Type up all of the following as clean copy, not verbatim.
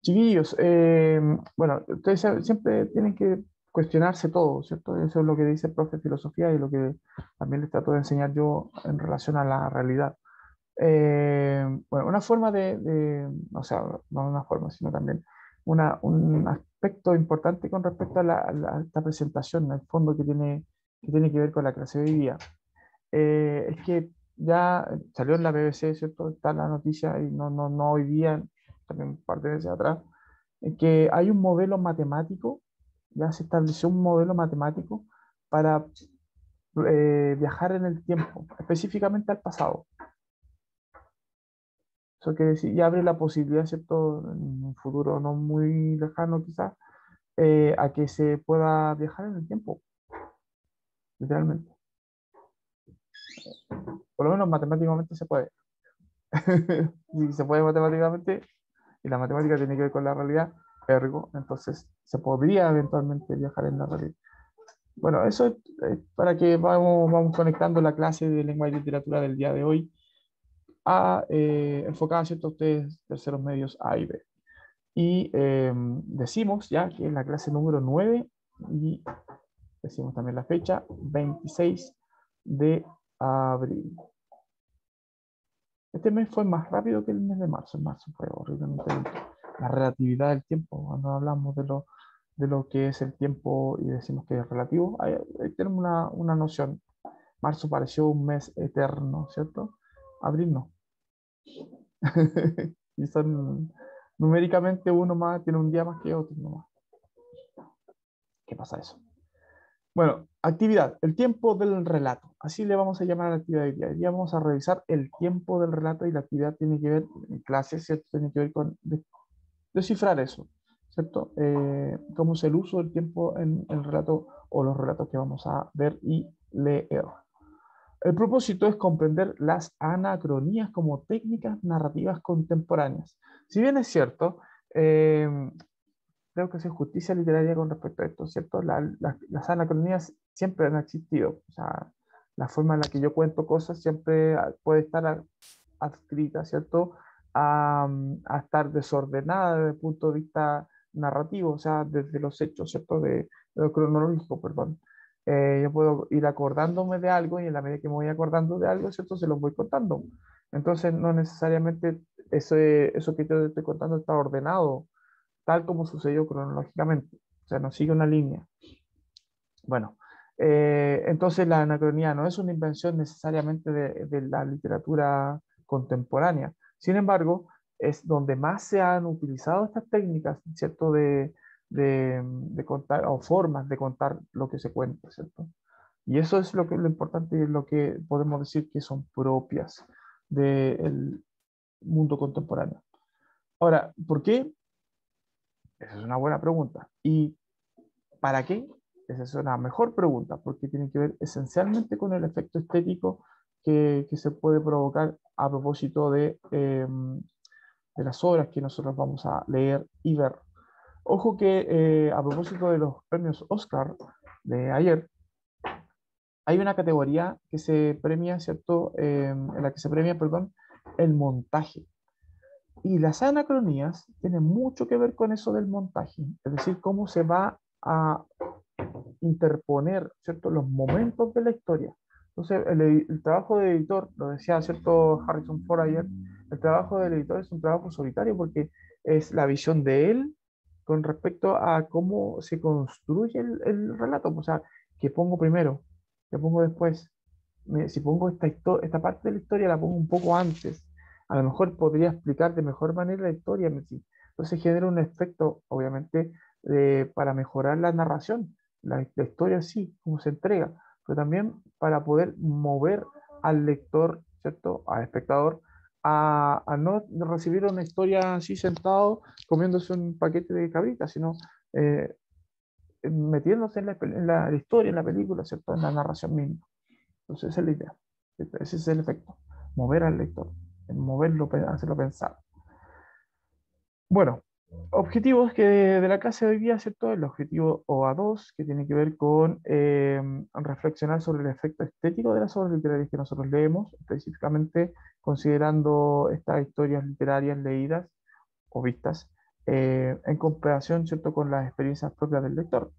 Chiquillos, bueno, ustedes siempre tienen que cuestionarse todo, ¿cierto? Eso es lo que dice el profe de filosofía y lo que también les trato de enseñar yo en relación a la realidad. Bueno, una forma o sea, no una forma, sino también un aspecto importante con respecto a, a esta presentación, el fondo que tiene que ver con la clase de hoy día. Es que ya salió en la BBC, ¿cierto? Está la noticia y no hoy día, también un par de veces atrás, en que hay un modelo matemático, ya se estableció un modelo matemático para viajar en el tiempo, específicamente al pasado. Eso quiere decir, y abre la posibilidad, ¿cierto? En un futuro no muy lejano quizás, a que se pueda viajar en el tiempo, literalmente. Por lo menos matemáticamente se puede. Si se puede matemáticamente, y la matemática tiene que ver con la realidad, ergo, entonces se podría eventualmente viajar en la realidad. Bueno, eso es para que vamos conectando la clase de lengua y literatura del día de hoy enfocada a ciertos ustedes terceros medios A y B. Y decimos ya que es la clase número 9 y decimos también la fecha, 26 de abril. Este mes fue más rápido que el mes de marzo. En marzo fue horriblemente lento. La relatividad del tiempo, cuando hablamos de lo que es el tiempo y decimos que es relativo, ahí tenemos una noción. Marzo pareció un mes eterno, ¿cierto? Abril no. Y son numéricamente uno más, tiene un día más que otro nomás. ¿Qué pasa eso? Bueno, actividad, el tiempo del relato. Así le vamos a llamar a la actividad de hoy día. Hoy día vamos a revisar el tiempo del relato y la actividad tiene que ver, en clases, ¿cierto? Tiene que ver con descifrar eso, ¿cierto? Cómo es el uso del tiempo en el relato o los relatos que vamos a ver y leer. El propósito es comprender las anacronías como técnicas narrativas contemporáneas. Si bien es cierto, eh, creo que hace justicia literaria con respecto a esto, ¿cierto? Las anacronías siempre han existido. O sea, la forma en la que yo cuento cosas siempre puede estar adscrita, ¿cierto? A estar desordenada desde el punto de vista narrativo, o sea, desde los hechos, ¿cierto? De lo cronológico, perdón. Yo puedo ir acordándome de algo y en la medida que me voy acordando de algo, ¿cierto? Se los voy contando. Entonces, no necesariamente eso que yo te estoy contando está ordenado tal como sucedió cronológicamente, o sea, no sigue una línea. Bueno, entonces la anacronía no es una invención necesariamente de la literatura contemporánea, sin embargo, es donde más se han utilizado estas técnicas, ¿cierto? De contar, o formas de contar lo que se cuenta, ¿cierto? Y eso es lo importante y lo que podemos decir que son propias del mundo contemporáneo. Ahora, ¿por qué? Esa es una buena pregunta. ¿Y para qué? Esa es una mejor pregunta, porque tiene que ver esencialmente con el efecto estético que se puede provocar a propósito de las obras que nosotros vamos a leer y ver. Ojo que a propósito de los premios Oscar de ayer, hay una categoría que se premia, ¿cierto? En la que se premia, perdón, el montaje. Y las anacronías tienen mucho que ver con eso del montaje, es decir, cómo se va a interponer, ¿cierto?, los momentos de la historia. Entonces, el trabajo del editor, lo decía, ¿cierto?, Harrison Ford ayer, el trabajo del editor es un trabajo solitario porque es la visión de él con respecto a cómo se construye el relato. O sea, ¿qué pongo primero? ¿Qué pongo después? Si pongo esta parte de la historia, la pongo un poco antes. A lo mejor podría explicar de mejor manera la historia. Entonces genera un efecto, obviamente, para mejorar la narración la historia sí, cómo se entrega, pero también para poder mover al lector, ¿cierto? Al espectador, a no recibir una historia así sentado comiéndose un paquete de cabritas, sino eh, metiéndose en la historia, en la película, ¿cierto? En la narración misma. Entonces esa es la idea, ¿cierto? Ese es el efecto, mover al lector, moverlo, hacerlo pensar. Bueno, objetivos que de la clase de hoy día, ¿cierto? El objetivo OA2, que tiene que ver con reflexionar sobre el efecto estético de las obras literarias que nosotros leemos, específicamente considerando estas historias literarias leídas o vistas en comparación, ¿cierto?, con las experiencias propias del lector,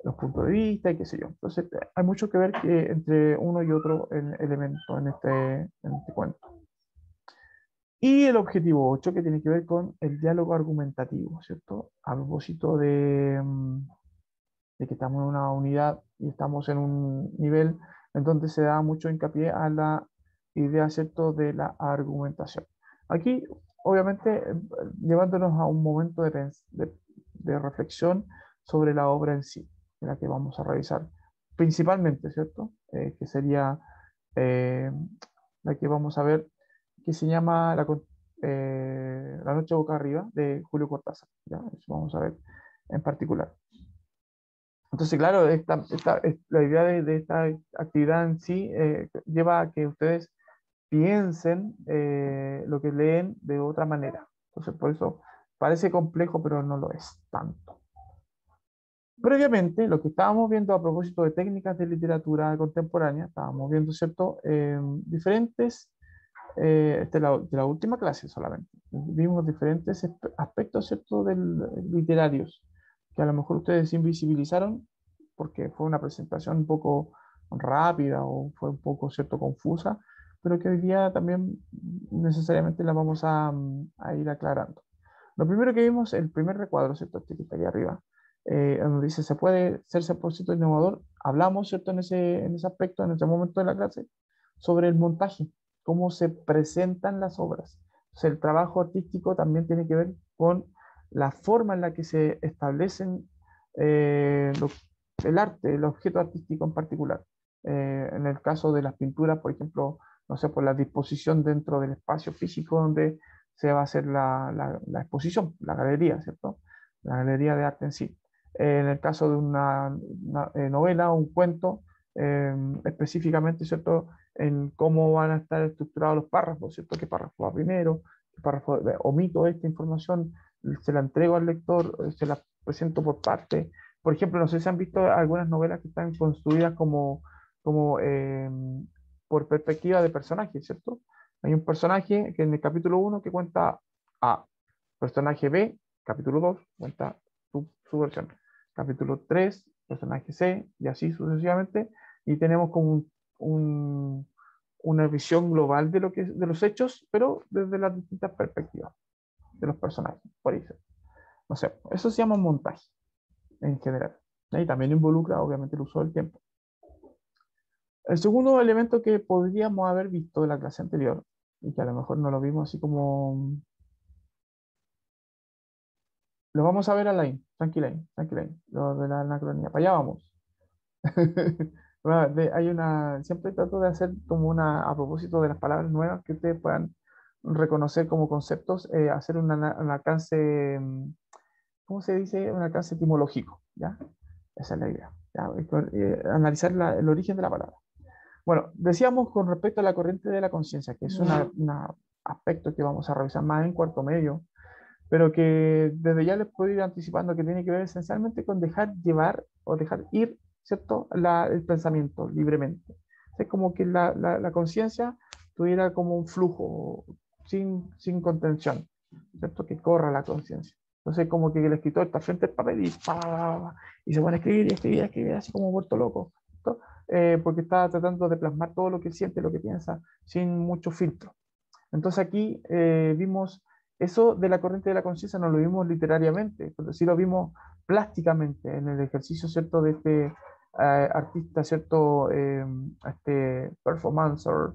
los puntos de vista y qué sé yo. Entonces, hay mucho que ver entre uno y otro elemento en este cuento. Y el objetivo 8 que tiene que ver con el diálogo argumentativo, ¿cierto? A propósito de que estamos en una unidad y estamos en un nivel en donde se da mucho hincapié a la idea, ¿cierto?, de la argumentación. Aquí, obviamente, llevándonos a un momento de reflexión sobre la obra en sí, en la que vamos a revisar principalmente, ¿cierto? Que sería eh, la que vamos a ver, que se llama La noche boca arriba, de Julio Cortázar. ¿Ya? Eso vamos a ver en particular. Entonces, claro, la idea de esta actividad en sí lleva a que ustedes piensen lo que leen de otra manera. Entonces, por eso parece complejo, pero no lo es tanto. Previamente, lo que estábamos viendo a propósito de técnicas de literatura contemporánea, estábamos viendo, ¿cierto? Diferentes, de la última clase solamente, vimos diferentes aspectos, ¿cierto? Literarios, que a lo mejor ustedes invisibilizaron porque fue una presentación un poco rápida o fue un poco, ¿cierto?, confusa, pero que hoy día también necesariamente la vamos a ir aclarando. Lo primero que vimos, el primer recuadro, ¿cierto? Este que está aquí arriba, donde dice, ¿se puede ser 100% innovador? Hablamos, ¿cierto?, en ese aspecto, en ese momento de la clase, sobre el montaje, cómo se presentan las obras. Entonces, el trabajo artístico también tiene que ver con la forma en la que se establecen el arte, el objeto artístico en particular. En el caso de las pinturas, por ejemplo, no sé, por la disposición dentro del espacio físico donde se va a hacer la exposición, la galería, ¿cierto? La galería de arte en sí. En el caso de una novela o un cuento, específicamente, ¿cierto?, en cómo van a estar estructurados los párrafos, ¿cierto? ¿Qué párrafo va primero? ¿Qué párrafo omito esta información? ¿Se la entrego al lector? ¿Se la presento por parte? Por ejemplo, no sé si han visto algunas novelas que están construidas como por perspectiva de personajes, ¿cierto? Hay un personaje que en el capítulo 1 que cuenta A, personaje B, capítulo 2, cuenta su versión, capítulo 3, personaje C, y así sucesivamente, y tenemos como una visión global de los hechos, pero desde las distintas perspectivas de los personajes, por eso. No sé, eso se llama montaje en general. Y también involucra, obviamente, el uso del tiempo. El segundo elemento que podríamos haber visto de la clase anterior, y que a lo mejor no lo vimos así como... Lo vamos a ver a Line, tranquila, lo de la anacronía. Para allá vamos. Bueno, siempre trato de hacer como a propósito de las palabras nuevas que ustedes puedan reconocer como conceptos, hacer un alcance, ¿cómo se dice? Un alcance etimológico, ¿ya? Esa es la idea, ¿ya? Analizar el origen de la palabra. Bueno, decíamos con respecto a la corriente de la conciencia, que es un aspecto que vamos a revisar más en cuarto medio, pero que desde ya les puedo ir anticipando que tiene que ver esencialmente con dejar llevar o dejar ir, ¿cierto?, el pensamiento libremente. Es como que la conciencia tuviera como un flujo sin contención, ¿cierto?, que corra la conciencia. Entonces, como que el escritor está frente al papel y se pone a escribir y escribir y escribir, así como vuelto loco, ¿cierto? Porque está tratando de plasmar todo lo que siente, lo que piensa, sin mucho filtro. Entonces aquí vimos eso de la corriente de la conciencia, no lo vimos literariamente, pero sí lo vimos plásticamente en el ejercicio, ¿cierto?, de este artista, ¿cierto?, este performancer,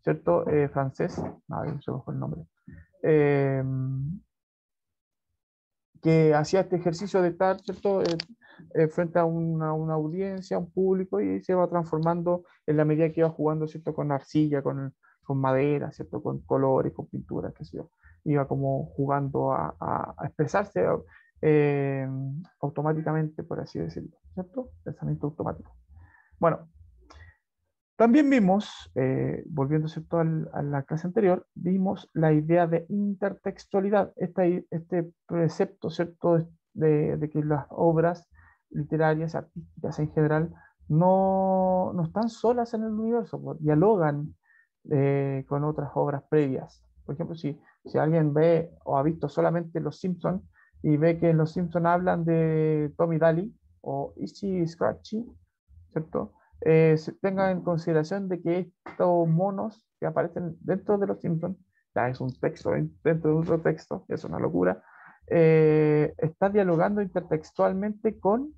¿cierto?, francés, no se me fue el nombre, eh, que hacía este ejercicio de estar, ¿cierto?, frente a una audiencia, a un público, y se va transformando en la medida que iba jugando, ¿cierto?, con arcilla, con madera, ¿cierto?, con colores, con pinturas, qué sé yo. Iba como jugando a expresarse eh, automáticamente, por así decirlo, ¿cierto? Pensamiento automático. Bueno, también vimos, volviendo, ¿cierto?, a la clase anterior, vimos la idea de intertextualidad, este precepto, ¿cierto?, de que las obras literarias, artísticas en general, no están solas en el universo, pues, dialogan con otras obras previas. Por ejemplo, si alguien ve o ha visto solamente Los Simpsons, y ve que en Los Simpson hablan de Tommy Daly o Itchy Scratchy, ¿cierto? Tenga en consideración de que estos monos que aparecen dentro de Los Simpsons, ya es un texto dentro de otro texto, es una locura, está dialogando intertextualmente con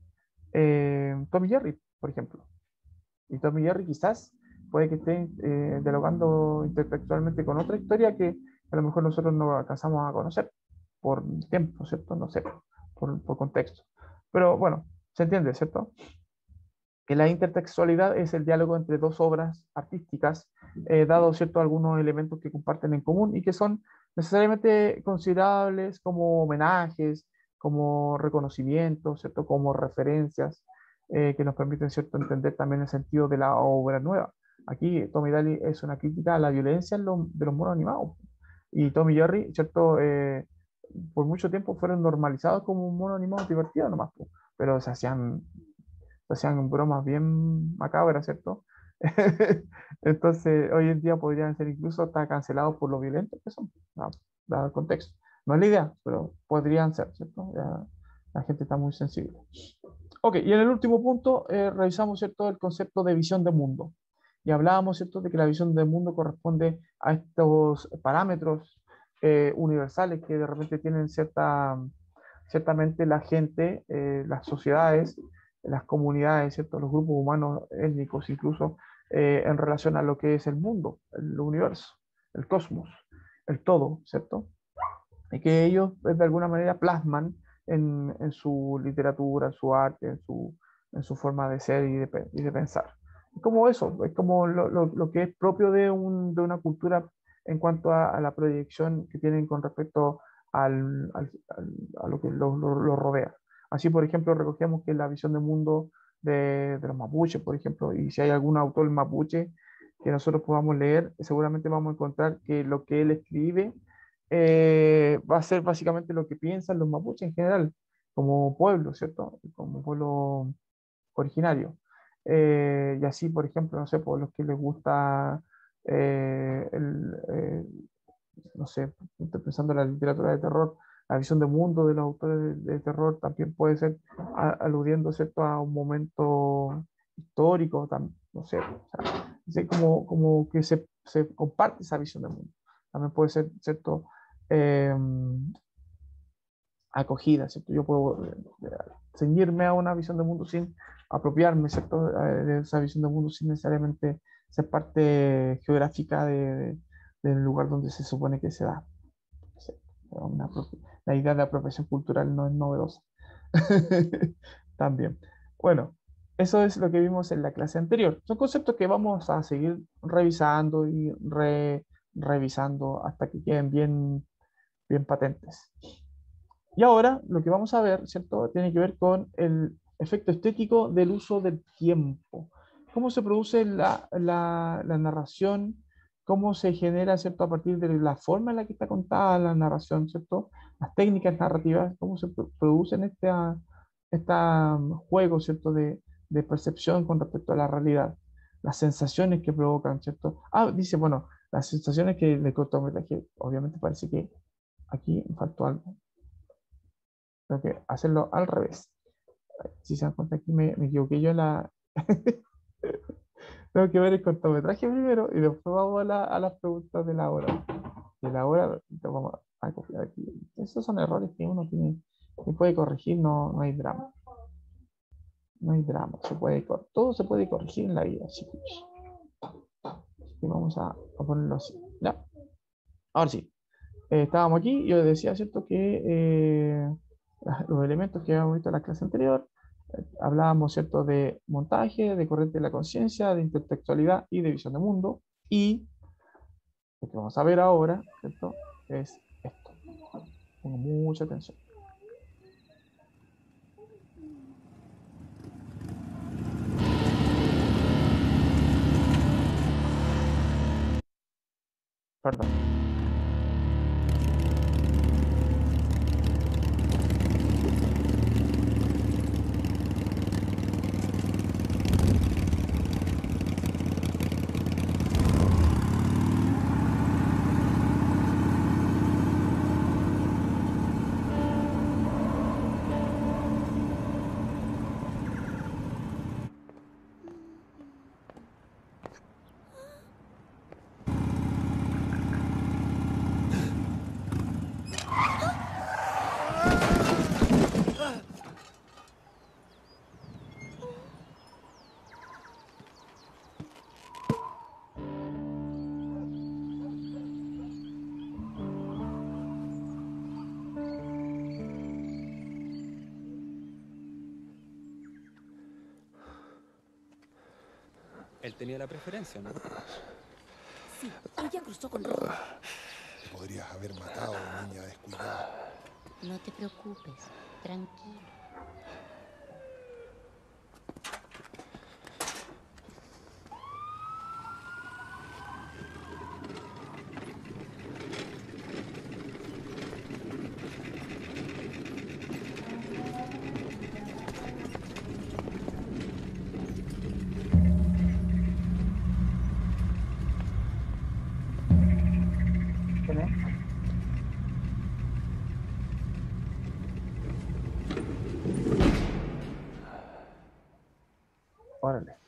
Tommy Jerry, por ejemplo. Y Tommy Jerry quizás puede que esté dialogando intertextualmente con otra historia que a lo mejor nosotros no alcanzamos a conocer por tiempo, ¿cierto? No sé, por contexto. Pero bueno, se entiende, ¿cierto? Que la intertextualidad es el diálogo entre dos obras artísticas, dado cierto algunos elementos que comparten en común y que son necesariamente considerables como homenajes, como reconocimientos, ¿cierto? Como referencias que nos permiten cierto entender también el sentido de la obra nueva. Aquí Tommy Daly es una crítica a la violencia de los monos animados y Tommy Jerry, ¿cierto? Por mucho tiempo fueron normalizados como un mono animado divertido nomás, po, pero se hacían bromas bien macabras, ¿cierto? Entonces, hoy en día podrían ser incluso hasta cancelados por lo violentos que son, dado el contexto. No es la idea, pero podrían ser, ¿cierto? Ya, la gente está muy sensible. Ok, y en el último punto revisamos, ¿cierto?, el concepto de visión de mundo. Y hablábamos, ¿cierto?, de que la visión del mundo corresponde a estos parámetros universales que de repente tienen ciertamente la gente, las sociedades, las comunidades, ¿cierto?, los grupos humanos étnicos incluso, en relación a lo que es el mundo, el universo, el cosmos, el todo, ¿cierto? Y que ellos de alguna manera plasman en su literatura, en su arte, en su forma de ser y de pensar. Es como eso, es como lo que es propio de una cultura en cuanto a la proyección que tienen con respecto a lo que lo rodea. Así, por ejemplo, recogemos que la visión del mundo de los mapuches, por ejemplo, y si hay algún autor mapuche que nosotros podamos leer, seguramente vamos a encontrar que lo que él escribe va a ser básicamente lo que piensan los mapuches en general, como pueblo, ¿cierto? Como pueblo originario. Y así, por ejemplo, no sé, por los que les gusta, eh, el, eh, no sé, estoy pensando en la literatura de terror, la visión de mundo de los autores de terror también puede ser aludiendo, ¿cierto?, a un momento histórico, no sé, o sea, sí, como que se comparte esa visión del mundo. También puede ser, ¿cierto?, eh, acogida, ¿cierto? Yo puedo ceñirme a una visión del mundo sin apropiarme, ¿cierto?, de esa visión del mundo sin necesariamente ser parte geográfica del lugar donde se supone que se da. Sí, la idea de apropiación cultural no es novedosa. También. Bueno, eso es lo que vimos en la clase anterior. Son conceptos que vamos a seguir revisando y revisando hasta que queden bien patentes. Y ahora lo que vamos a ver, ¿cierto? Tiene que ver con el efecto estético del uso del tiempo. Cómo se produce la narración, cómo se genera, ¿cierto? A partir de la forma en la que está contada la narración, ¿cierto? Las técnicas narrativas, cómo se producen este juego, ¿cierto? De percepción con respecto a la realidad. Las sensaciones que provocan, ¿cierto? Ah, dice, bueno, las sensaciones que el cortometraje, obviamente parece que aquí faltó algo. Tengo que hacerlo al revés. Si se dan cuenta, aquí me equivoqué yo en la. Tengo que ver el cortometraje primero y después vamos a las preguntas de la hora. De la hora, vamos a copiar aquí. Esos son errores que uno tiene, que puede corregir, no hay drama. No hay drama, todo se puede corregir en la vida, chicos. Y vamos a ponerlo así. ¿Ya? Ahora sí. Estábamos aquí, yo decía, ¿cierto?, que los elementos que habíamos visto en la clase anterior, hablábamos, ¿cierto?, de montaje, de corriente de la conciencia, de intertextualidad y de visión de mundo. Y lo que vamos a ver ahora, ¿cierto?, es esto. Pongo mucha atención. Perdón. Él tenía la preferencia, ¿no? Sí, ella cruzó con rojo. Te podrías haber matado, niña descuidada. No te preocupes, tranquilo. Órale.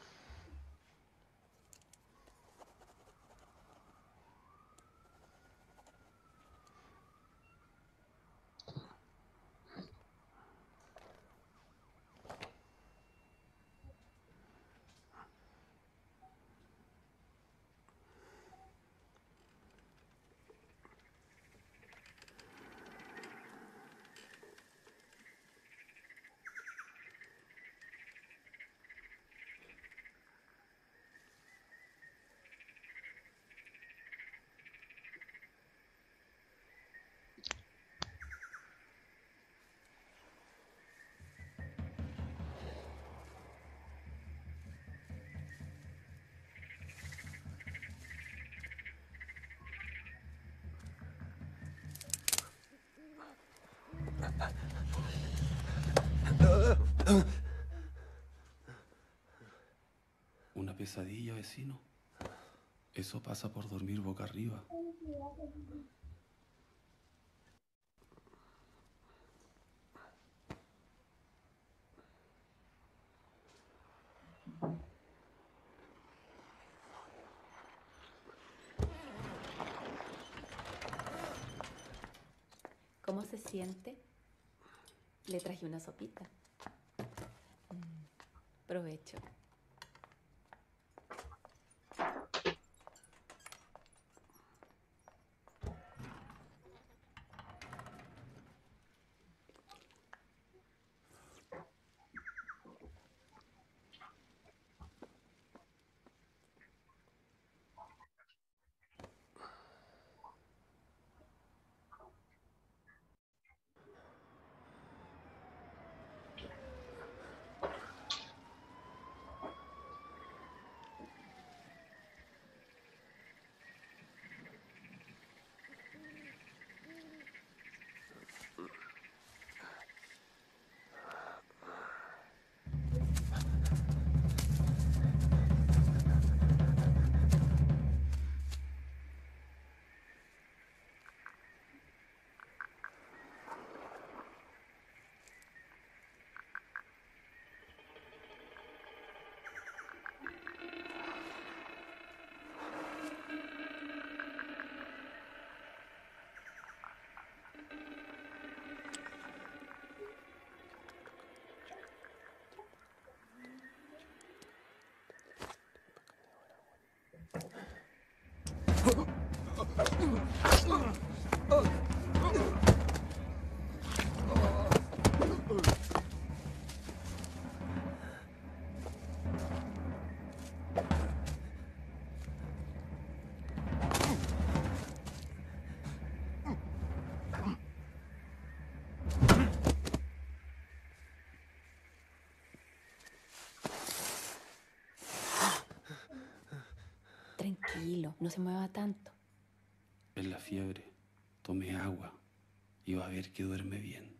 Una pesadilla, vecino. Eso pasa por dormir boca arriba. ¿Cómo se siente? Le traje una sopita. Provecho. Tranquilo, no se mueva tanto. Es la fiebre. Tome agua y va a ver que duerme bien.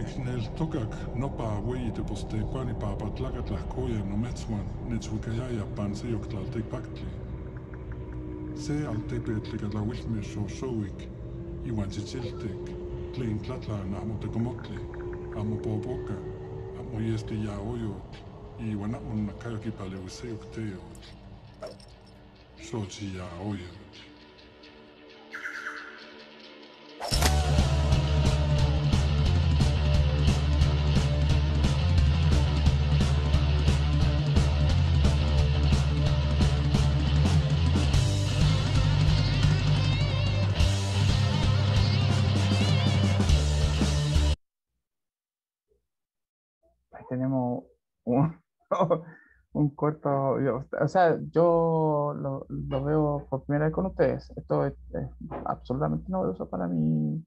Niknel tokak nopa weide poste pani papat lagat lahkoja no metsuan netsuikajaja pan se joktral te paktli. Se al te petliga la wilmi so soik iwan chichiltek klein tlatla na mo te komotli amo popoka amo yesti ya oyo iwan amon nakayoki pale use ukteo. Sochi ya oyo. Tenemos un, un corto, o sea, yo lo veo por primera vez con ustedes. Esto es absolutamente novedoso para mí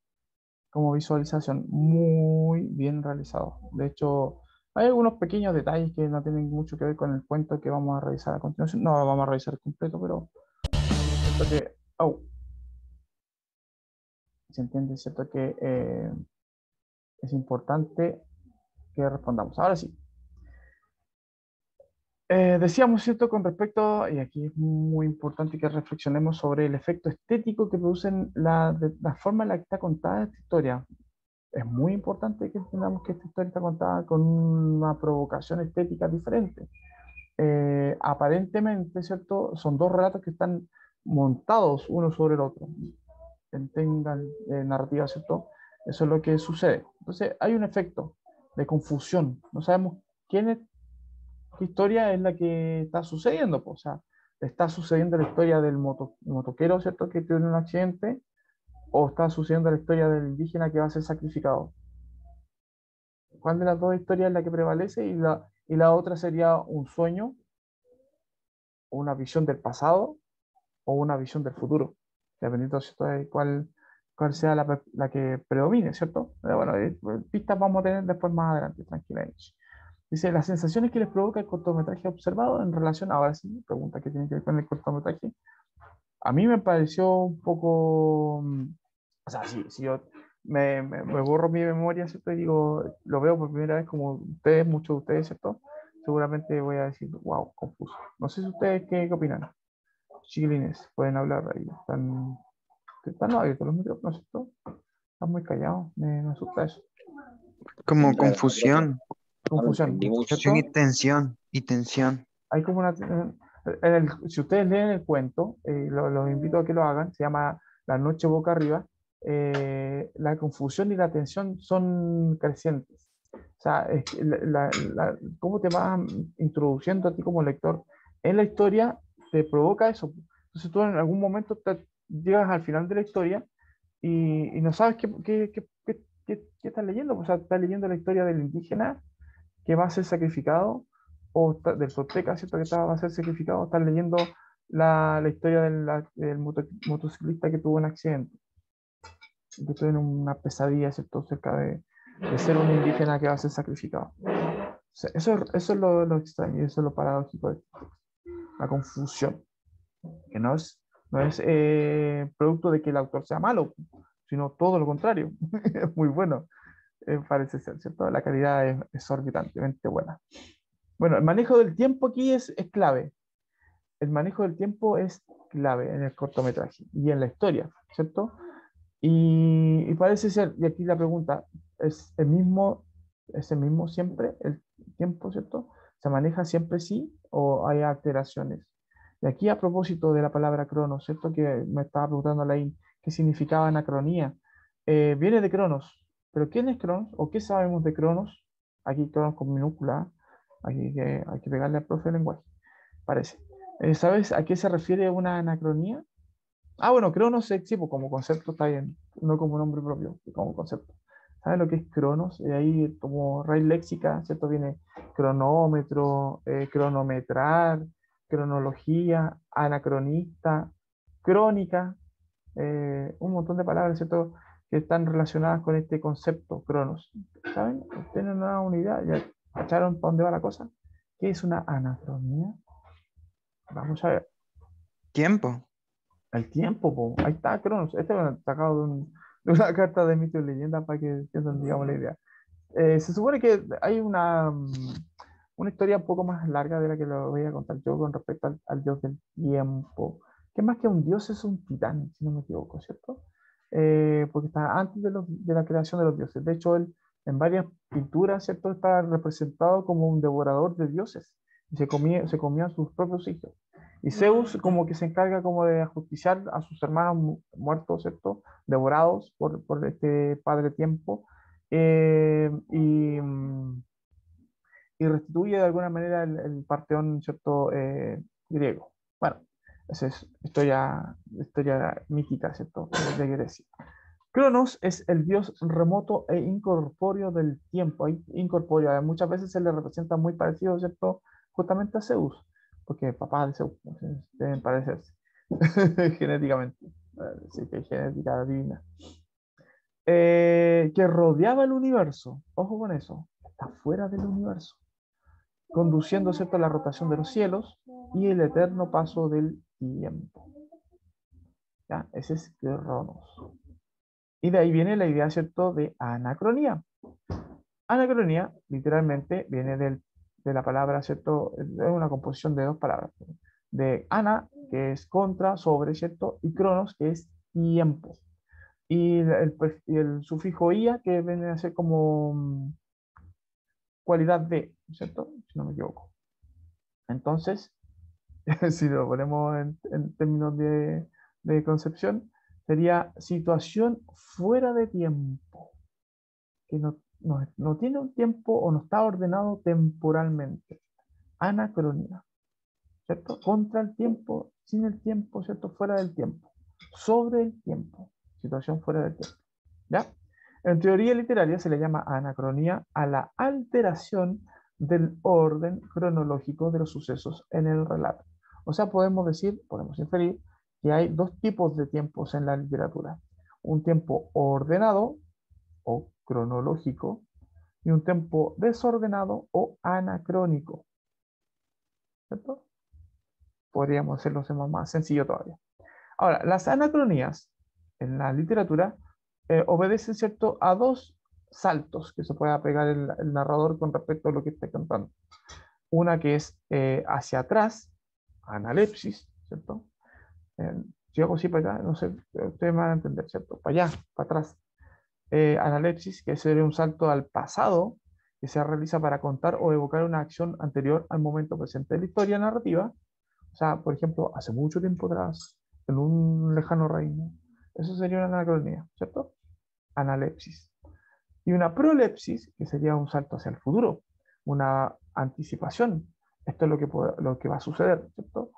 como visualización, muy bien realizado. De hecho, hay algunos pequeños detalles que no tienen mucho que ver con el cuento que vamos a revisar a continuación. No lo vamos a revisar completo, pero siento que, se entiende, ¿cierto? Que es importante que respondamos. Ahora sí. Decíamos, ¿cierto? Con respecto, y aquí es muy importante que reflexionemos sobre el efecto estético que producen la forma en la que está contada esta historia. Es muy importante que entendamos que esta historia está contada con una provocación estética diferente. Aparentemente, ¿cierto? Son dos relatos que están montados uno sobre el otro. Tengan narrativa, ¿cierto? Eso es lo que sucede. Entonces, hay un efecto de confusión. No sabemos quién es qué historia es la que está sucediendo, pues. O sea, está sucediendo la historia del motoquero, ¿cierto? Que tiene un accidente, o está sucediendo la historia del indígena que va a ser sacrificado. ¿Cuál de las dos historias es la que prevalece? Y la otra sería un sueño, o una visión del pasado, o una visión del futuro, dependiendo, ¿cierto? De cuál sea la que predomine, ¿cierto? Pero bueno, pistas vamos a tener después más adelante, tranquilamente. Dice, las sensaciones que les provoca el cortometraje observado en relación, ahora sí, pregunta que tiene que ver con el cortometraje. A mí me pareció un poco, o sea, si yo me borro mi memoria, ¿cierto? Y digo, lo veo por primera vez como ustedes, muchos de ustedes, ¿cierto? Seguramente voy a decir, wow, confuso. No sé si ustedes qué opinan. Chiquilines, pueden hablar ahí. Están abiertos los micrófonos, ¿cierto? Están muy callados, me asusta eso. Como confusión, Confusión, confusión ¿cierto? y tensión. Hay como una... si ustedes leen el cuento, los invito a que lo hagan, se llama La noche boca arriba, la confusión y la tensión son crecientes. O sea, es que cómo te vas introduciendo a ti como lector en la historia te provoca eso. Entonces tú en algún momento llegas al final de la historia y no sabes qué estás leyendo. O sea, estás leyendo la historia del indígena que va a ser sacrificado, o del Solteca, ¿cierto? Que va a ser sacrificado, o estás leyendo la historia del motociclista que tuvo un accidente, que tuvo una pesadilla, ¿cierto? Cerca de ser un indígena que va a ser sacrificado. O sea, eso es lo extraño, eso es lo paradójico de la confusión, que no es producto de que el autor sea malo, sino todo lo contrario, es muy bueno, parece ser, ¿cierto? La calidad es exorbitantemente buena. Bueno, el manejo del tiempo aquí es clave. El manejo del tiempo es clave en el cortometraje y en la historia, ¿cierto? Y parece ser, y aquí la pregunta, ¿es el mismo siempre el tiempo, ¿cierto? ¿Se maneja siempre sí o hay alteraciones? Y aquí a propósito de la palabra cronos, ¿cierto? Que me estaba preguntando Alain, ¿qué significaba anacronía? Viene de Cronos, pero ¿quién es Cronos? ¿O qué sabemos de Cronos? Aquí Cronos con minúscula, aquí que, hay que pegarle al profe de lenguaje, parece. ¿Sabes a qué se refiere una anacronía? Ah, bueno, Cronos sí, pues, como concepto está bien, no como nombre propio, como concepto. ¿Sabes lo que es Cronos? Ahí como raíz léxica, ¿cierto? Viene cronómetro, cronometrar, cronología, anacronista, crónica, un montón de palabras, ¿cierto? Que están relacionadas con este concepto, Cronos. ¿Saben? ¿Tienen una unidad? ¿Ya cacharon para dónde va la cosa? ¿Qué es una anacronía? Vamos a ver. Tiempo. El tiempo, po. Ahí está Cronos. Este lo han sacado de una carta de mito y leyenda para que entiendan, digamos, la idea. Se supone que hay una historia un poco más larga de la que lo voy a contar yo con respecto al dios del tiempo. Que más que un dios es un titán, si no me equivoco, ¿cierto? Porque está antes de la creación de los dioses. De hecho, él en varias pinturas, ¿cierto? Está representado como un devorador de dioses. Y se comía a sus propios hijos. Y Zeus como que se encarga como de ajusticiar a sus hermanos muertos, ¿cierto? Devorados por este padre tiempo. Y restituye de alguna manera el Parteón, ¿cierto? Griego. Bueno, esa es historia mítica, ¿cierto? De Grecia. Cronos es el dios remoto e incorpóreo del tiempo. Incorpóreo, muchas veces se le representa muy parecido, ¿cierto? Justamente a Zeus, porque papá de Zeus, entonces, deben parecerse genéticamente. Sí, que hay genética divina. Que rodeaba el universo. Ojo con eso, está fuera del universo, conduciendo, ¿cierto?, la rotación de los cielos y el eterno paso del tiempo. ¿Ya? Ese es Cronos. Y de ahí viene la idea, ¿cierto?, de anacronía. Anacronía, literalmente, viene de la palabra, ¿cierto? Es una composición de dos palabras. De ana, que es contra, sobre, ¿cierto? Y cronos, que es tiempo. Y el sufijo ia, que viene a ser como cualidad de, ¿cierto? Si no me equivoco. Entonces, si lo ponemos en términos de concepción, sería situación fuera de tiempo, que no tiene un tiempo o no está ordenado temporalmente. Anacronía, ¿cierto? Contra el tiempo, sin el tiempo, ¿cierto? Fuera del tiempo. Sobre el tiempo, situación fuera del tiempo. ¿Ya? En teoría literaria se le llama anacronía a la alteración del orden cronológico de los sucesos en el relato. O sea, podemos inferir que hay dos tipos de tiempos en la literatura. Un tiempo ordenado o cronológico y un tiempo desordenado o anacrónico. ¿Cierto? Podríamos hacerlo más sencillo todavía. Ahora, las anacronías en la literatura obedecen, ¿cierto?, a dos saltos que se pueda pegar el narrador con respecto a lo que está contando. Una que es hacia atrás, analepsis, ¿cierto? Si hago así para allá, no sé, ustedes me van a entender, ¿cierto? Para allá, para atrás. Analepsis, que sería un salto al pasado, que se realiza para contar o evocar una acción anterior al momento presente de la historia narrativa. O sea, por ejemplo, hace mucho tiempo atrás, en un lejano reino. Eso sería una anacronía, ¿cierto? Analepsis. Y una prolepsis, que sería un salto hacia el futuro, una anticipación. Esto es lo que va a suceder, ¿cierto?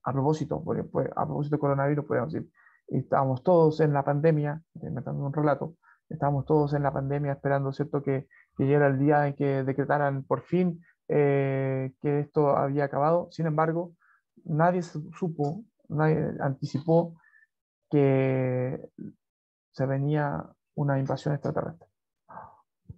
A propósito, a propósito de coronavirus, podemos decir, estábamos todos en la pandemia, inventando un relato, estábamos todos en la pandemia esperando, ¿cierto?, que llegara el día en que decretaran por fin que esto había acabado. Sin embargo, nadie supo, nadie anticipó que se venía una invasión extraterrestre,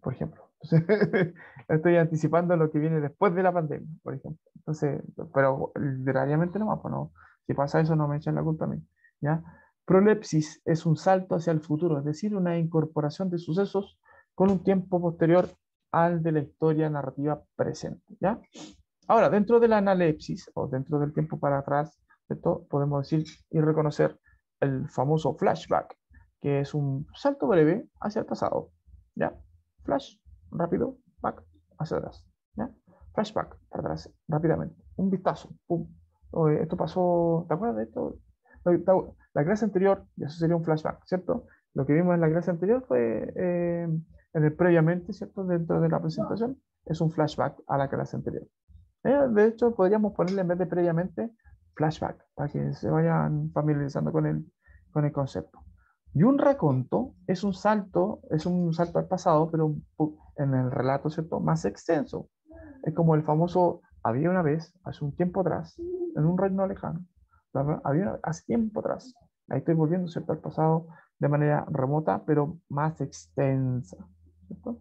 por ejemplo. Entonces, estoy anticipando lo que viene después de la pandemia, por ejemplo. Entonces, pero literariamente nomás, pues no, si pasa eso no me echan la culpa a mí, ¿ya? Prolepsis es un salto hacia el futuro, es decir, una incorporación de sucesos con un tiempo posterior al de la historia narrativa presente, ¿ya? Ahora, dentro de la analepsis, o dentro del tiempo para atrás, ¿cierto?, podemos decir y reconocer el famoso flashback, que es un salto breve hacia el pasado, ¿ya? Flash, rápido, back, hacia atrás, ¿ya? Flashback, para atrás, rápidamente. un vistazo. Pum. Oye, esto pasó, ¿te acuerdas de esto? La clase anterior, y eso sería un flashback, ¿cierto? Lo que vimos en la clase anterior fue en el previamente, ¿cierto? Dentro de la presentación, es un flashback a la clase anterior. De hecho, podríamos ponerle en vez de previamente, flashback, para que se vayan familiarizando con el concepto. Y un raconto es un salto al pasado, pero en el relato, ¿cierto? Más extenso. Es como el famoso, había una vez, hace un tiempo atrás, en un reino lejano, hace tiempo atrás. Ahí estoy volviendo, ¿cierto? Al pasado de manera remota, pero más extensa, ¿cierto?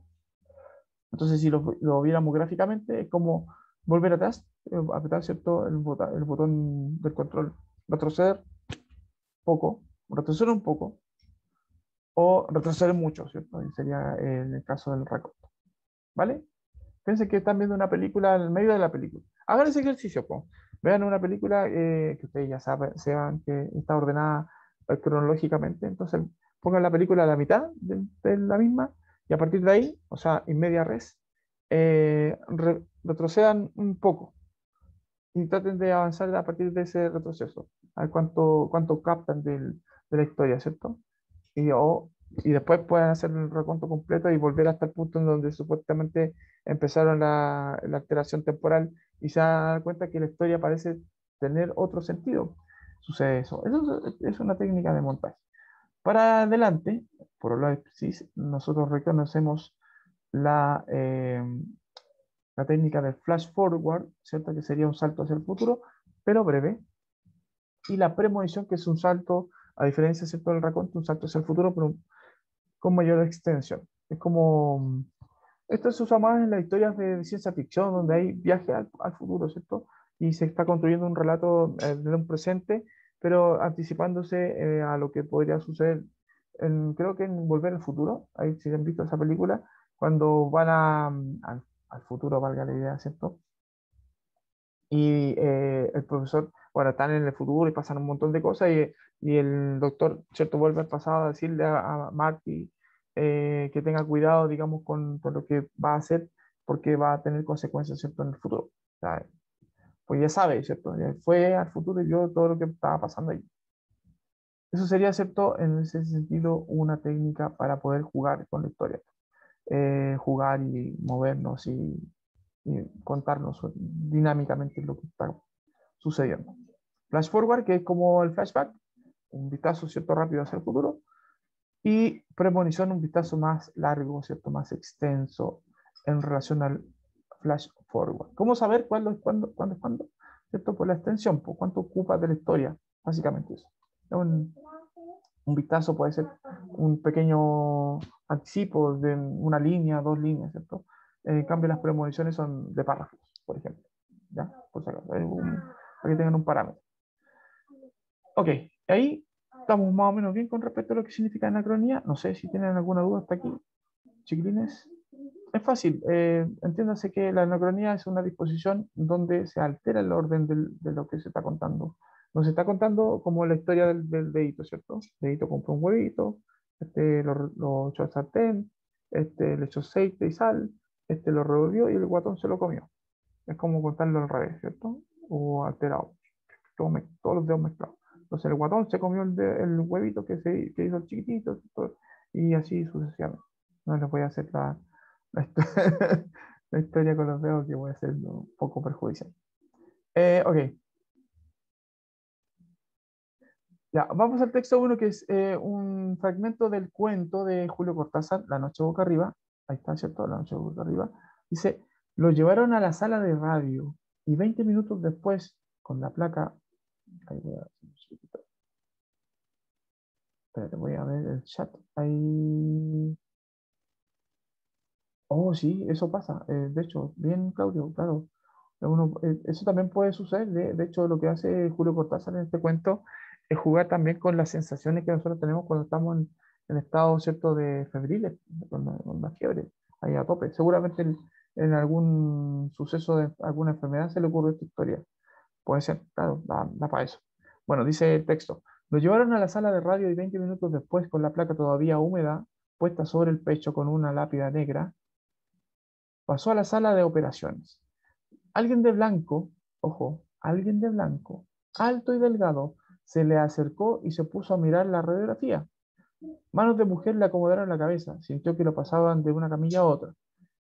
Entonces, si lo viéramos gráficamente, es como volver atrás, apretar, ¿cierto? El botón del control, retroceder poco, retroceder un poco, o retroceder mucho, ¿cierto? Y sería en el caso del recorte, ¿vale? Piensen que están viendo una película en el medio de la película. Hagan ese ejercicio, po. Vean una película que ustedes ya saben, sepan que está ordenada cronológicamente. Entonces, pongan la película a la mitad de la misma y a partir de ahí, o sea, en media res, retrocedan un poco y traten de avanzar a partir de ese retroceso. A ver cuánto captan de la historia, ¿cierto? Y después pueden hacer el recuento completo y volver hasta el punto en donde supuestamente empezaron la alteración temporal y se dan cuenta que la historia parece tener otro sentido. Sucede eso. Eso es una técnica de montaje. Para adelante, por lo sí, nosotros reconocemos la técnica del flash forward, ¿cierto? Que sería un salto hacia el futuro, pero breve. Y la premonición, que es un salto, a diferencia, ¿cierto? Del raconto, un salto hacia el futuro, pero con mayor extensión. Es como, esto se usa más en las historias de ciencia ficción, donde hay viaje al futuro, ¿cierto? Y se está construyendo un relato de un presente, pero anticipándose a lo que podría suceder, creo que en Volver al Futuro, ahí si han visto esa película, cuando van al futuro, valga la idea, ¿cierto? Y el profesor, bueno, están en el futuro y pasan un montón de cosas y el doctor, ¿cierto? Vuelve al pasado a decirle a Marty que tenga cuidado, digamos, con lo que va a hacer porque va a tener consecuencias, ¿cierto? En el futuro. O sea, pues ya sabe, ¿cierto? Ya fue al futuro y vio todo lo que estaba pasando ahí. Eso sería, ¿cierto? En ese sentido, una técnica para poder jugar con la historia. Jugar y movernos y contarnos dinámicamente lo que está sucediendo. Flash forward, que es como el flashback, un vistazo, ¿cierto? Rápido hacia el futuro. Y premonición, un vistazo más largo, ¿cierto? Más extenso en relación al flash forward. ¿Cómo saber cuándo es cuándo? ¿Cierto? Por la extensión, por cuánto ocupa de la historia, básicamente eso. Un vistazo puede ser un pequeño anticipo de una línea, dos líneas, ¿cierto? En cambio, las premoniciones son de párrafos, por ejemplo. ¿Ya? Por si acaso, para que tengan un parámetro. Ok, ahí estamos más o menos bien con respecto a lo que significa anacronía. No sé si tienen alguna duda hasta aquí, chiquilines. Es fácil. Entiéndase que la anacronía es una disposición donde se altera el orden de lo que se está contando. Nos está contando como la historia del dedito, ¿cierto? El dedito compró un huevito, lo echó al sartén, le echó aceite y sal, lo revolvió y el guatón se lo comió. Es como contarlo al revés, ¿cierto? O alterado. Todos los dedos mezclados. Entonces el guatón se comió el huevito que hizo el chiquitito, ¿cierto? Y así sucesivamente. No les voy a hacer la la historia con los dedos, que voy a ser un poco perjudicial. Ok, ya, vamos al texto 1, que es un fragmento del cuento de Julio Cortázar, La noche boca arriba. Ahí está, ¿cierto? La noche boca arriba. Dice, lo llevaron a la sala de radio y 20 minutos después, con la placa... Ahí voy a, espérate, voy a ver el chat. Ahí... Oh, sí, eso pasa. De hecho, bien, Claudio, claro. Eso también puede suceder. De hecho, lo que hace Julio Cortázar en este cuento es jugar también con las sensaciones que nosotros tenemos cuando estamos en estado, ¿cierto?, de febriles, con la fiebre, ahí a tope. Seguramente en algún suceso de alguna enfermedad se le ocurre esta historia. Puede ser, claro, da para eso. Bueno, dice el texto. Lo llevaron a la sala de radio y 20 minutos después, con la placa todavía húmeda, puesta sobre el pecho con una lápida negra, pasó a la sala de operaciones. Alguien de blanco ojo, alguien de blanco, alto y delgado, se le acercó y se puso a mirar la radiografía. Manos de mujer le acomodaron la cabeza, sintió que lo pasaban de una camilla a otra.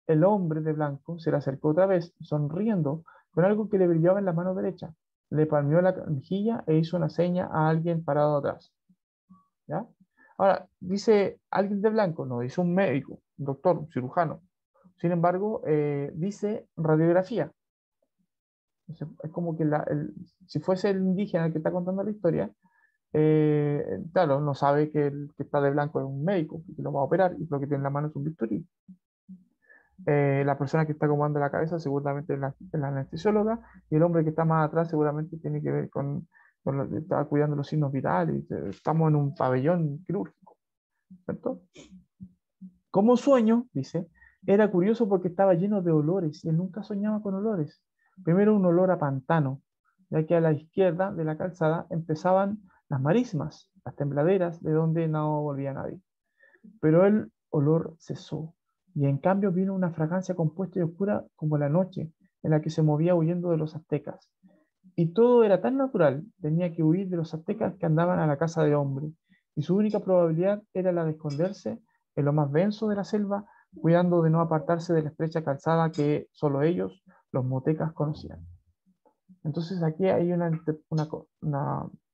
El hombre de blanco se le acercó otra vez, sonriendo, con algo que le brillaba en la mano derecha. Le palmeó la mejilla e hizo una seña a alguien parado atrás. ¿Ya? Ahora, dice alguien de blanco, no dice un médico, un doctor, un cirujano. Sin embargo, dice radiografía. Entonces, es como que si fuese el indígena el que está contando la historia, claro, no sabe que el que está de blanco es un médico, que lo va a operar y lo que tiene en la mano es un bisturí. La persona que está acomodando la cabeza seguramente es la anestesióloga y el hombre que está más atrás seguramente tiene que ver está cuidando los signos vitales. Estamos en un pabellón quirúrgico, ¿cierto? Como sueño, dice, era curioso porque estaba lleno de olores y él nunca soñaba con olores. Primero un olor a pantano, ya que a la izquierda de la calzada empezaban las marismas, las tembladeras, de donde no volvía nadie. Pero el olor cesó y en cambio vino una fragancia compuesta y oscura como la noche en la que se movía huyendo de los aztecas. Y todo era tan natural, tenía que huir de los aztecas que andaban a la casa de hombre, y su única probabilidad era la de esconderse en lo más denso de la selva, cuidando de no apartarse de la estrecha calzada que solo ellos, los motecas, conocían. Entonces aquí hay una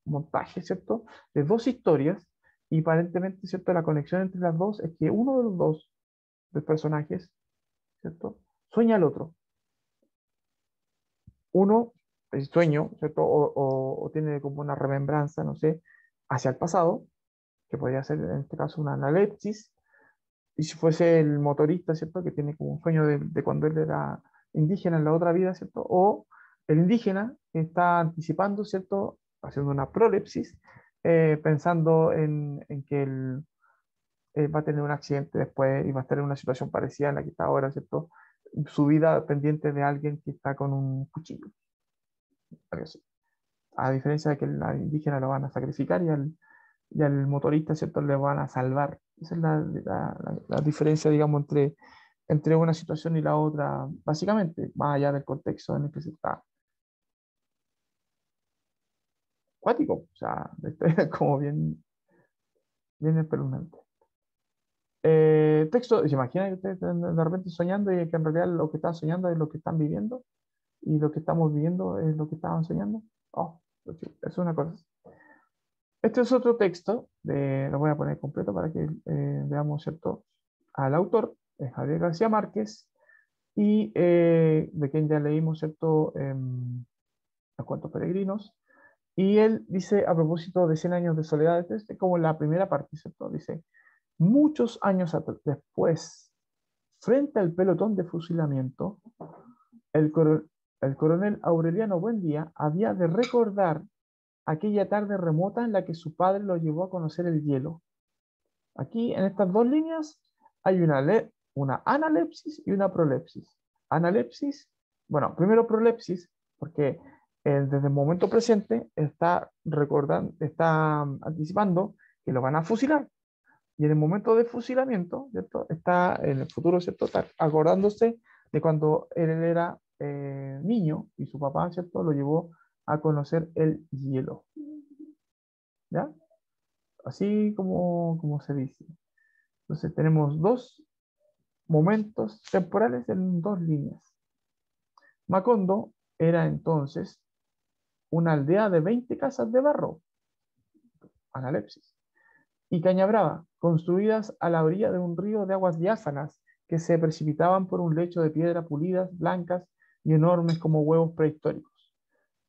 montaje, ¿cierto?, de dos historias, y aparentemente, ¿cierto?, la conexión entre las dos es que uno de los dos personajes, ¿cierto?, sueña al otro. Uno, el sueño, ¿cierto? O tiene como una remembranza, no sé, hacia el pasado, que podría ser en este caso una analepsis, y si fuese el motorista, ¿cierto? Que tiene como un sueño de cuando él era indígena en la otra vida, ¿cierto? O el indígena que está anticipando, ¿cierto? Haciendo una prolepsis, pensando en que él va a tener un accidente después y va a estar en una situación parecida a la que está ahora, ¿cierto? Su vida pendiente de alguien que está con un cuchillo, algo así. A diferencia de que al indígena lo van a sacrificar y al motorista, ¿cierto?, le van a salvar. Esa es la diferencia, digamos, entre una situación y la otra, básicamente, más allá del contexto en el que se está acuático, o sea, como bien espeluznante. Texto, ¿se imagina que ustedes están de repente soñando y que en realidad lo que están soñando es lo que están viviendo y lo que estamos viviendo es lo que estaban soñando? Oh, es una cosa. Este es otro texto, lo voy a poner completo para que veamos, ¿cierto?, al autor, es Javier García Márquez, y de quien ya leímos, ¿cierto?, Los cuentos peregrinos. Y él dice, a propósito de 100 años de soledad, es como la primera parte, ¿cierto? Dice, muchos años después, frente al pelotón de fusilamiento, el, el coronel Aureliano Buendía había de recordar aquella tarde remota en la que su padre lo llevó a conocer el hielo. Aquí, en estas dos líneas, hay una analepsis y una prolepsis. Analepsis, bueno, primero prolepsis, porque desde el momento presente está recordando, está anticipando que lo van a fusilar. Y en el momento de fusilamiento, ¿cierto?, está en el futuro, ¿cierto?, está acordándose de cuando él era niño y su papá, ¿cierto?, lo llevó a conocer el hielo. ¿Ya? Así como se dice. Entonces tenemos dos momentos temporales en dos líneas. Macondo era entonces una aldea de 20 casas de barro, analepsis, y Cañabrava, construidas a la orilla de un río de aguas diáfanas que se precipitaban por un lecho de piedra pulidas, blancas y enormes como huevos prehistóricos.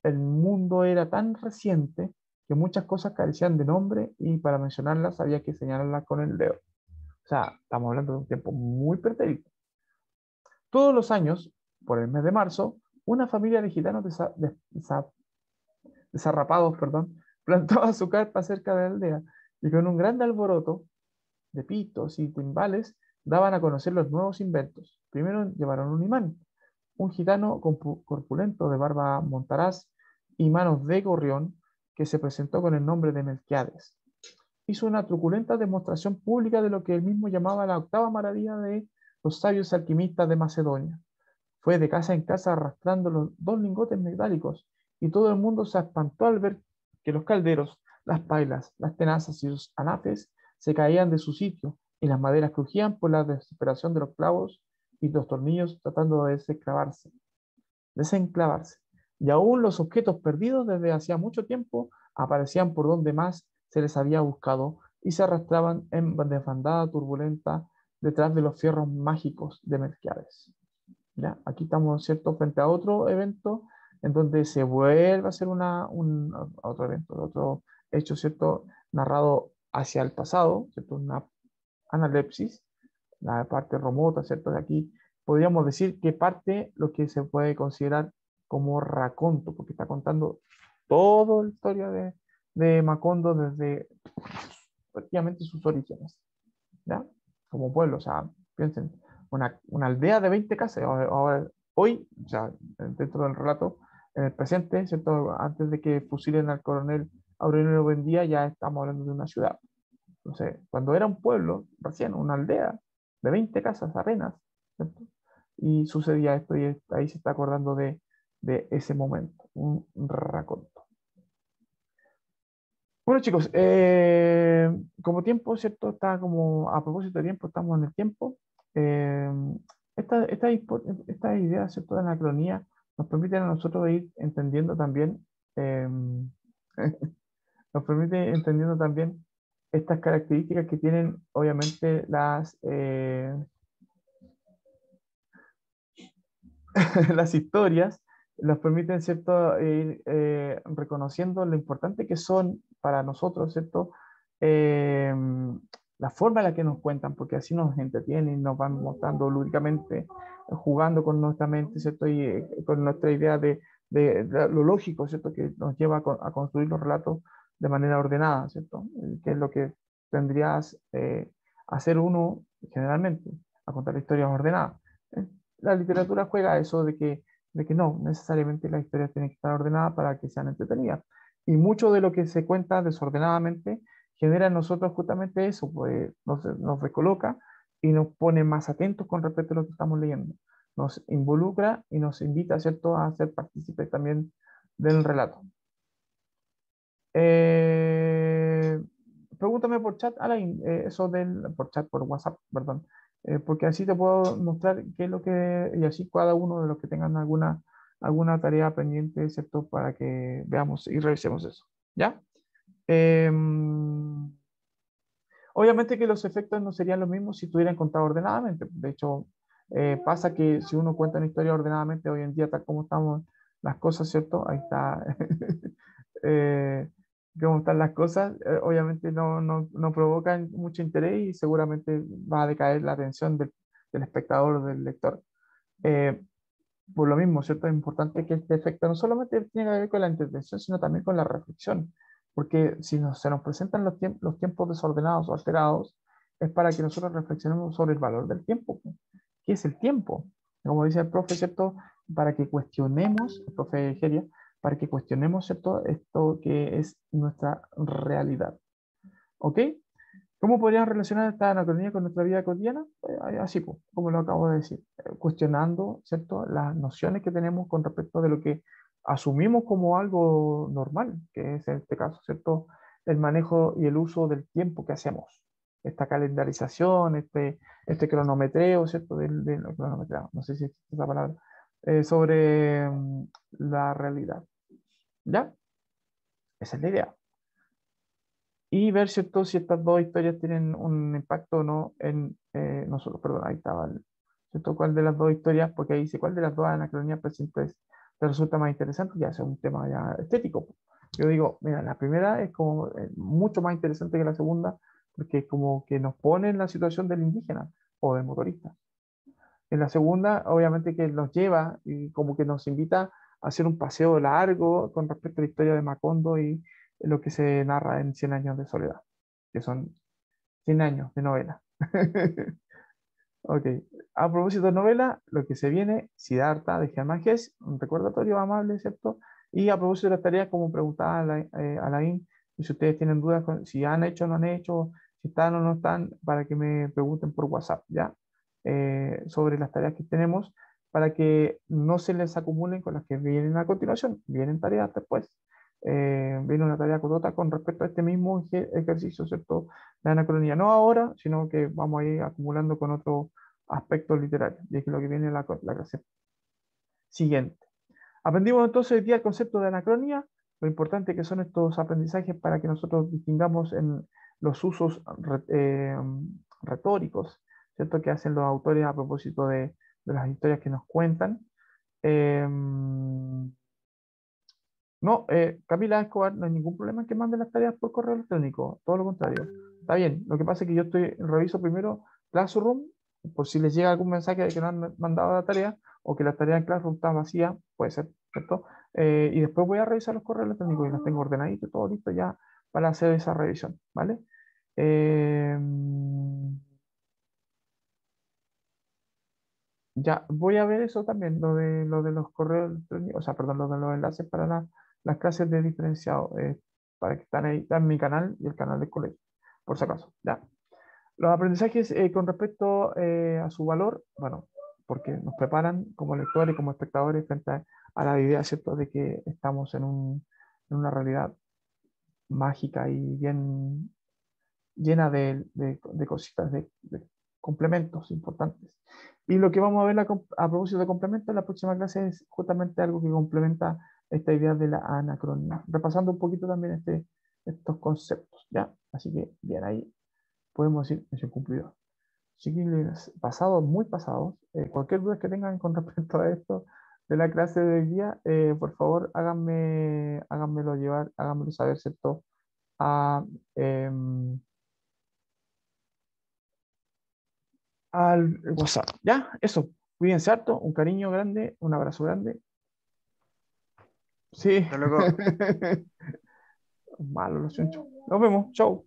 El mundo era tan reciente que muchas cosas carecían de nombre y para mencionarlas había que señalarlas con el dedo. O sea, estamos hablando de un tiempo muy pretérito. Todos los años, por el mes de marzo, una familia de gitanos desarrapados, plantaba su carpa cerca de la aldea y con un gran alboroto de pitos y timbales daban a conocer los nuevos inventos. Primero llevaron un imán, un gitano corpulento de barba montaraz y manos de gorrión que se presentó con el nombre de Melquiades. Hizo una truculenta demostración pública de lo que él mismo llamaba la octava maravilla de los sabios alquimistas de Macedonia. Fue de casa en casa arrastrando los 2 lingotes metálicos, y todo el mundo se espantó al ver que los calderos, las pailas, las tenazas y los anafes se caían de su sitio, y las maderas crujían por la desesperación de los clavos y los tornillos tratando de desenclavarse. Y aún los objetos perdidos desde hacía mucho tiempo aparecían por donde más se les había buscado y se arrastraban en desbandada turbulenta detrás de los fierros mágicos de Melquiades. ¿Ya? Aquí estamos, ¿cierto?, frente a otro evento en donde se vuelve a hacer otro evento, otro hecho, ¿cierto?, narrado hacia el pasado, ¿cierto?, una analepsis, la parte remota, ¿cierto? De aquí podríamos decir que parte lo que se puede considerar como raconto, porque está contando toda la historia de Macondo desde prácticamente sus orígenes, ¿ya? Como pueblo, o sea, piensen, una aldea de 20 casas, hoy, o sea, dentro del relato, en el presente, ¿cierto? Antes de que fusilen al coronel Aurelio Buendía, ya estamos hablando de una ciudad. Entonces, cuando era un pueblo, recién una aldea de 20 casas apenas, ¿cierto? Y sucedía esto, y ahí se está acordando de ese momento, un raconto. Bueno, chicos, como tiempo, ¿cierto? Está como, a propósito de tiempo, estamos en el tiempo. Eh, esta idea, ¿cierto?, de la anacronía nos permite a nosotros ir entendiendo también, nos permite entendiendo también estas características que tienen, obviamente, las historias, nos permiten, ¿cierto?, ir reconociendo lo importante que son para nosotros, ¿cierto?, Eh, la forma en la que nos cuentan, porque así nos entretienen, nos van mostrando lúdicamente, jugando con nuestra mente, ¿cierto?, y con nuestra idea de lo lógico, ¿cierto?, que nos lleva a construir los relatos de manera ordenada, ¿cierto?, que es lo que tendrías a hacer uno generalmente, a contar historias ordenadas. ¿Eh? La literatura juega a eso de que no necesariamente las historias tienen que estar ordenadas para que sean entretenidas. Y mucho de lo que se cuenta desordenadamente genera en nosotros justamente eso, pues nos recoloca y nos pone más atentos con respecto a lo que estamos leyendo. Nos involucra y nos invita, ¿cierto?, a ser partícipes también del relato. Eh, Pregúntame por chat, Alain, por chat, por WhatsApp, perdón, porque así te puedo mostrar qué es lo que, y así cada uno de los que tengan alguna tarea pendiente, ¿cierto?, para que veamos y revisemos eso, ¿ya? Obviamente que los efectos no serían los mismos si estuvieran contados ordenadamente. De hecho, pasa que si uno cuenta una historia ordenadamente hoy en día, tal como estamos las cosas, ¿cierto? Ahí está. eh, Cómo están las cosas, obviamente no provocan mucho interés y seguramente va a decaer la atención del espectador o del lector. Eh, por lo mismo, ¿cierto? Es importante que este efecto no solamente tiene que ver con la intervención, sino también con la reflexión, porque si se nos presentan los tiempos desordenados o alterados, es para que nosotros reflexionemos sobre el valor del tiempo. ¿Qué es el tiempo? Como dice el profe, ¿cierto? Para que cuestionemos, el profe Geria, para que cuestionemos, ¿cierto?, esto que es nuestra realidad. ¿Ok? ¿Cómo podríamos relacionar esta anacronía con nuestra vida cotidiana? Así, pues, como lo acabo de decir, cuestionando, ¿cierto?, las nociones que tenemos con respecto de lo que asumimos como algo normal, que es en este caso, ¿cierto?, el manejo y el uso del tiempo que hacemos. Esta calendarización, este cronometreo, ¿cierto?, del cronometreo, no sé si existe esa palabra, sobre la realidad. ¿Ya? Esa es la idea. Y ver, ¿cierto?, si estas dos historias tienen un impacto o no en nosotros. Perdón, ahí estaba, ¿cierto? ¿Cuál de las dos historias? Porque ahí dice, ¿cuál de las dos anacronías presentes te resulta más interesante? Ya es un tema ya estético. Yo digo, mira, la primera es como mucho más interesante que la segunda, porque es como que nos pone en la situación del indígena o del motorista. En la segunda, obviamente que nos lleva y como que nos invita a hacer un paseo largo con respecto a la historia de Macondo y lo que se narra en Cien años de soledad, que son 100 años de novela. Ok, a propósito de novela, lo que se viene, Siddhartha de Germán Hesse, un recordatorio amable, ¿cierto? Y a propósito de las tareas, como preguntaba Alain, y si ustedes tienen dudas, si han hecho o no han hecho, si están o no están, para que me pregunten por WhatsApp, ¿ya? Sobre las tareas que tenemos, para que no se les acumulen con las que vienen a continuación. Vienen tareas después. Viene una tarea cotota con respecto a este mismo ejercicio, ¿cierto? De anacronía. No ahora, sino que vamos a ir acumulando con otros aspectos literarios. Y es lo que viene la clase siguiente. Aprendimos entonces hoy día el concepto de anacronía, lo importante que son estos aprendizajes para que nosotros distingamos en los usos retóricos, ¿cierto? Que hacen los autores a propósito de las historias que nos cuentan. No, Camila Escobar, no hay ningún problema en que mande las tareas por correo electrónico, todo lo contrario. Está bien, lo que pasa es que yo reviso primero Classroom, por si les llega algún mensaje de que no han mandado la tarea o que la tarea en Classroom está vacía, puede ser, ¿cierto? Y después voy a revisar los correos electrónicos y los tengo ordenaditos, todo listo ya para hacer esa revisión, ¿vale? Eh, ya, voy a ver eso también, lo de los correos electrónicos, o sea, perdón, lo de los enlaces para las clases de diferenciado, para que están ahí, está en mi canal y el canal del colegio, por si acaso, ya. Los aprendizajes con respecto a su valor, bueno, porque nos preparan como lectores y como espectadores frente a la idea, ¿cierto?, de que estamos en una realidad mágica y bien llena de cositas, de complementos importantes. Y lo que vamos a ver a propósito de complementos en la próxima clase es justamente algo que complementa esta idea de la anacronía, repasando un poquito también estos conceptos, ¿ya? Así que, bien, ahí podemos decir misión cumplida. Chiquillos, pasados, muy pasados, cualquier duda que tengan con respecto a esto de la clase de hoy día, por favor, háganmelo llevar, háganmelo saber, ¿cierto? A, em, al WhatsApp. ¿Ya? Eso. Cuídense harto. Un cariño grande, un abrazo grande. Sí. Hasta luego. Malo, lo siento. Nos vemos. Chau.